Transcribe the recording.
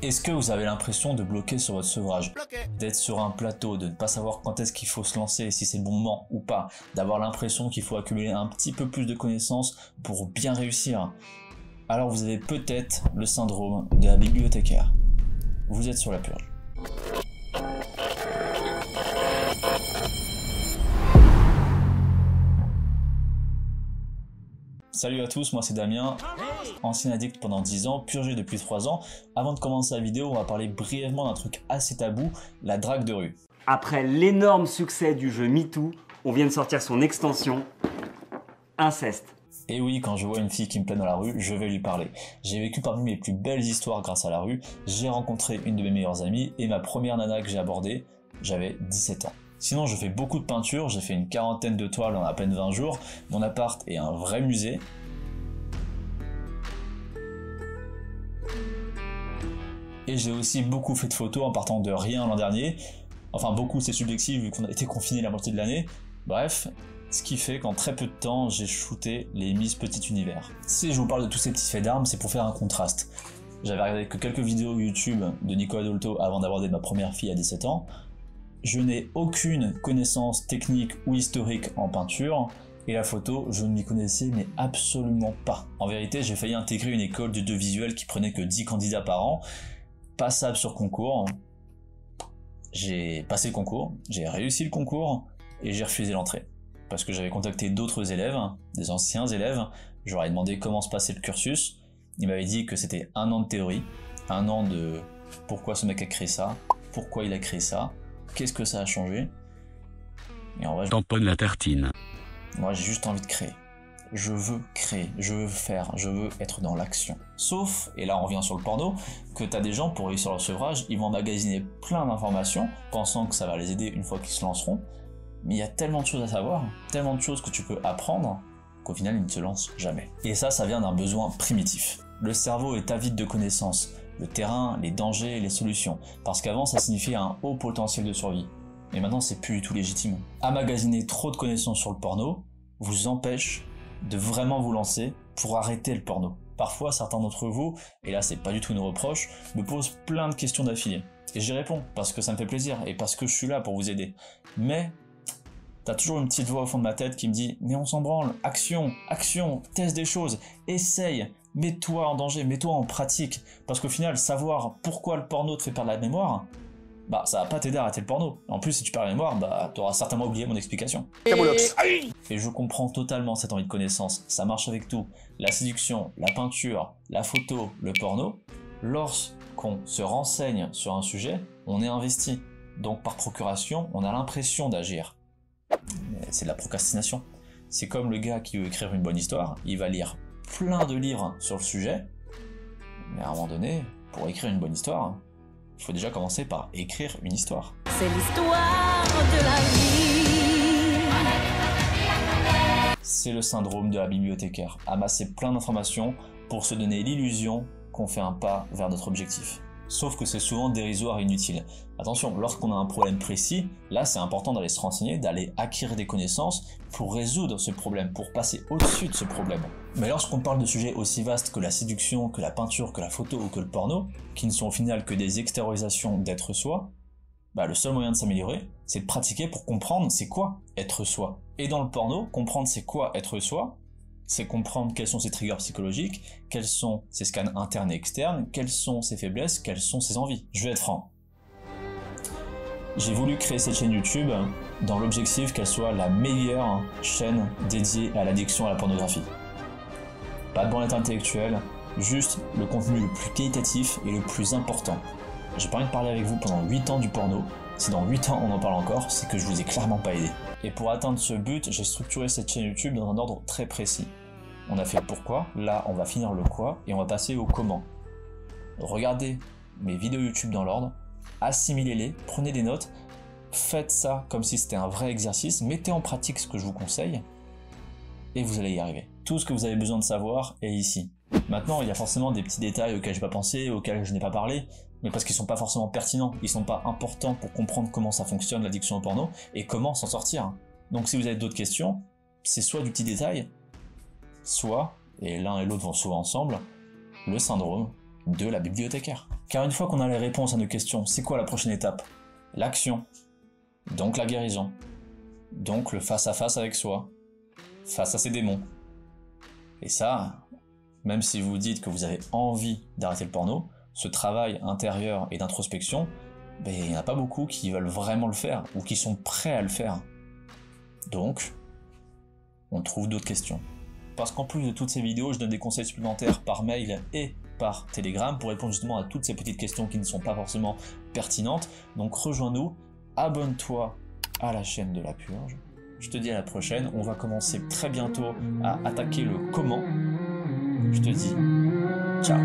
Est-ce que vous avez l'impression de bloquer sur votre sevrage, d'être sur un plateau, de ne pas savoir quand est-ce qu'il faut se lancer, si c'est le bon moment ou pas, d'avoir l'impression qu'il faut accumuler un petit peu plus de connaissances pour bien réussir? Alors vous avez peut-être le syndrome de la bibliothécaire. Vous êtes sur la purge. Salut à tous, moi c'est Damien, ancien addict pendant 10 ans, purgé depuis 3 ans. Avant de commencer la vidéo, on va parler brièvement d'un truc assez tabou, la drague de rue. Après l'énorme succès du jeu MeToo, on vient de sortir son extension, Inceste. Et oui, quand je vois une fille qui me plaît dans la rue, je vais lui parler. J'ai vécu parmi mes plus belles histoires grâce à la rue, j'ai rencontré une de mes meilleures amies et ma première nana que j'ai abordée, j'avais 17 ans. Sinon, je fais beaucoup de peinture, j'ai fait une 40aine de toiles en à peine 20 jours. Mon appart est un vrai musée. Et j'ai aussi beaucoup fait de photos en partant de rien l'an dernier. Enfin, beaucoup, c'est subjectif vu qu'on a été confinés la moitié de l'année. Bref, ce qui fait qu'en très peu de temps, j'ai shooté les Miss Petit Univers. Si je vous parle de tous ces petits faits d'armes, c'est pour faire un contraste. J'avais regardé que quelques vidéos YouTube de Nicolas Dolto avant d'aborder ma première fille à 17 ans. Je n'ai aucune connaissance technique ou historique en peinture, et la photo, je ne m'y connaissais mais absolument pas. En vérité, j'ai failli intégrer une école d'audiovisuel qui prenait que 10 candidats par an, passable sur concours. J'ai passé le concours, j'ai réussi le concours, et j'ai refusé l'entrée. Parce que j'avais contacté d'autres élèves, des anciens élèves, je leur ai demandé comment se passait le cursus, ils m'avaient dit que c'était 1 an de théorie, 1 an de pourquoi ce mec a créé ça, pourquoi il a créé ça, qu'est-ce que ça a changé? Et en vrai, tamponne la tartine. Moi, j'ai juste envie de créer. Je veux créer, je veux faire, je veux être dans l'action. Sauf, et là on revient sur le porno, que t'as des gens pour réussir leur sevrage, ils vont emmagasiner plein d'informations, pensant que ça va les aider une fois qu'ils se lanceront. Mais il y a tellement de choses à savoir, tellement de choses que tu peux apprendre, qu'au final ils ne se lancent jamais. Et ça vient d'un besoin primitif. Le cerveau est avide de connaissances. Le terrain, les dangers, les solutions. Parce qu'avant, ça signifiait un haut potentiel de survie. Mais maintenant, c'est plus du tout légitime. Emmagasiner trop de connaissances sur le porno vous empêche de vraiment vous lancer pour arrêter le porno. Parfois, certains d'entre vous, et là c'est pas du tout une reproche, me posent plein de questions d'affilée. Et j'y réponds, parce que ça me fait plaisir, et parce que je suis là pour vous aider. Mais t'as toujours une petite voix au fond de ma tête qui me dit « Mais on s'en branle, action, action, teste des choses, essaye !» Mets-toi en danger, mets-toi en pratique. Parce qu'au final, savoir pourquoi le porno te fait perdre la mémoire, bah ça va pas t'aider à arrêter le porno. En plus, si tu perds la mémoire, bah t'auras certainement oublié mon explication. Et je comprends totalement cette envie de connaissance. Ça marche avec tout. La séduction, la peinture, la photo, le porno. Lorsqu'on se renseigne sur un sujet, on est investi. Donc par procuration, on a l'impression d'agir. C'est de la procrastination. C'est comme le gars qui veut écrire une bonne histoire, il va lire plein de livres sur le sujet, mais à un moment donné, pour écrire une bonne histoire, il faut déjà commencer par écrire une histoire. C'est l'histoire de la vie. C'est le syndrome de la bibliothécaire, amasser plein d'informations pour se donner l'illusion qu'on fait un pas vers notre objectif. Sauf que c'est souvent dérisoire et inutile. Attention, lorsqu'on a un problème précis, là c'est important d'aller se renseigner, d'aller acquérir des connaissances pour résoudre ce problème, pour passer au-dessus de ce problème. Mais lorsqu'on parle de sujets aussi vastes que la séduction, que la peinture, que la photo ou que le porno, qui ne sont au final que des extériorisations d'être soi, bah le seul moyen de s'améliorer, c'est de pratiquer pour comprendre c'est quoi être soi. Et dans le porno, comprendre c'est quoi être soi, c'est comprendre quels sont ses triggers psychologiques, quels sont ses scans internes et externes, quelles sont ses faiblesses, quelles sont ses envies. Je vais être franc. J'ai voulu créer cette chaîne YouTube dans l'objectif qu'elle soit la meilleure chaîne dédiée à l'addiction à la pornographie. Pas de branlette intellectuelle, juste le contenu le plus qualitatif et le plus important. J'ai pas envie de parler avec vous pendant 8 ans du porno. Si dans 8 ans on en parle encore, c'est que je vous ai clairement pas aidé. Et pour atteindre ce but, j'ai structuré cette chaîne YouTube dans un ordre très précis. On a fait le pourquoi, là on va finir le quoi, et on va passer au comment. Regardez mes vidéos YouTube dans l'ordre, assimilez-les, prenez des notes, faites ça comme si c'était un vrai exercice, mettez en pratique ce que je vous conseille, et vous allez y arriver. Tout ce que vous avez besoin de savoir est ici. Maintenant, il y a forcément des petits détails auxquels je n'ai pas pensé, auxquels je n'ai pas parlé, mais parce qu'ils sont pas forcément pertinents, ils sont pas importants pour comprendre comment ça fonctionne l'addiction au porno et comment s'en sortir. Donc si vous avez d'autres questions, c'est soit du petit détail, soit, et l'un et l'autre vont souvent ensemble, le syndrome de la bibliothécaire. Car une fois qu'on a les réponses à nos questions, c'est quoi la prochaine étape? L'action, donc la guérison, donc le face-à-face avec soi, face à ses démons. Et ça, même si vous dites que vous avez envie d'arrêter le porno, ce travail intérieur et d'introspection, il n'y en a pas beaucoup qui veulent vraiment le faire, ou qui sont prêts à le faire. Donc, on trouve d'autres questions. Parce qu'en plus de toutes ces vidéos, je donne des conseils supplémentaires par mail et par Telegram pour répondre justement à toutes ces petites questions qui ne sont pas forcément pertinentes. Donc rejoins-nous, abonne-toi à la chaîne de la Purge. Je te dis à la prochaine, on va commencer très bientôt à attaquer le comment. Je te dis ciao.